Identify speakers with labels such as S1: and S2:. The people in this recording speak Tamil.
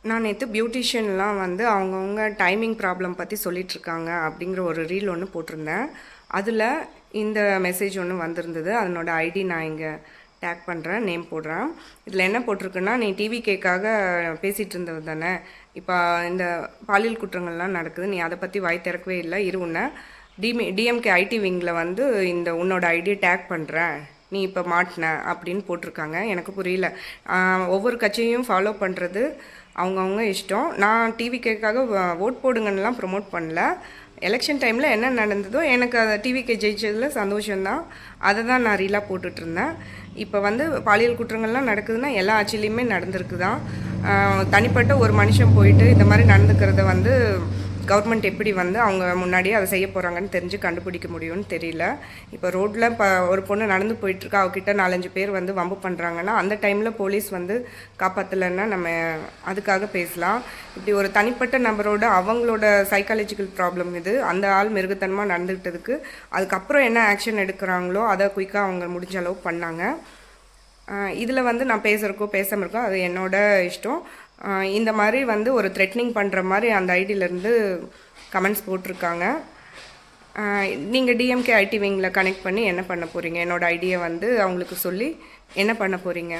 S1: நான் நேற்று பியூட்டிஷியன்லாம் வந்து அவங்கவுங்க டைமிங் ப்ராப்ளம் பற்றி சொல்லிகிட்ருக்காங்க அப்படிங்கிற ஒரு ரீல் ஒன்று போட்டிருந்தேன். அதில் இந்த மெசேஜ் ஒன்று வந்திருந்தது. அதனோட ஐடி நான் இங்கே டேக் பண்ணுறேன், நேம் போடுறேன். இதில் என்ன போட்டிருக்குன்னா, நீ டிவிகேக்காக பேசிகிட்டு இருந்தது தானே, இப்போ இந்த பாலியல் குற்றங்கள்லாம் நடக்குது, நீ அதை பற்றி வாய் திறக்கவே இல்லை, உன்னை டிஎம்கே ஐடி விங்கில் வந்து இந்த உன்னோட ஐடியை டேக் பண்ணுறேன், நீ இப்போ மாட்டின அப்படின்னு போட்டிருக்காங்க. எனக்கு புரியல. ஒவ்வொரு கட்சியையும் ஃபாலோ பண்ணுறது அவங்கவுங்க இஷ்டம். நான் டிவிகேக்காக ஓட் போடுங்கன்னெலாம் ப்ரொமோட் பண்ணல. எலெக்ஷன் டைமில் என்ன நடந்ததோ எனக்கு அதை டிவிகே ஜெயிச்சதில் சந்தோஷம்தான். அதை தான் நான் ரீலாக போட்டுட்ருந்தேன். இப்போ வந்து பாலியல் குற்றங்கள்லாம் நடக்குதுன்னா எல்லா ஆட்சியிலையுமே நடந்திருக்கு தான். தனிப்பட்ட ஒரு மனுஷன் போயிட்டு இந்த மாதிரி நடந்துக்கிறத வந்து கவர்மெண்ட் எப்படி வந்து அவங்க முன்னாடியே அதை செய்ய போகிறாங்கன்னு தெரிஞ்சு கண்டுபிடிக்க முடியும்னு தெரியல. இப்போ ரோட்டில் ஒரு பொண்ணு நடந்து போயிட்டுருக்கா, அவகிட்ட 4-5 பேர் வந்து வம்பு பண்ணுறாங்கன்னா அந்த டைமில் போலீஸ் வந்து காப்பாற்றலைன்னா நம்ம அதுக்காக பேசலாம். இப்படி ஒரு தனிப்பட்ட நபரோட அவங்களோட சைக்காலஜிக்கல் ப்ராப்ளம் இது. அந்த ஆள் மிருகத்தனமாக நடந்துக்கிட்டதுக்கு அதுக்கப்புறம் என்ன ஆக்ஷன் எடுக்கிறாங்களோ அதை குயிக்காக அவங்க முடிஞ்ச அளவு பண்ணாங்க. இதில் வந்து நான் பேசுகிறக்கோ பேசாமல் இருக்கோ அது என்னோட இஷ்டம். இந்த மாதிரி வந்து ஒரு த்ரெட்னிங் பண்ணுற மாதிரி அந்த ஐடியிலேருந்து கமெண்ட்ஸ் போட்டிருக்காங்க. நீங்கள் டிஎம்கே ஐடி விங்கில் கனெக்ட் பண்ணி என்ன பண்ண போகிறீங்க? என்னோடய ஐடியை வந்து அவங்களுக்கு சொல்லி என்ன பண்ண போகிறீங்க?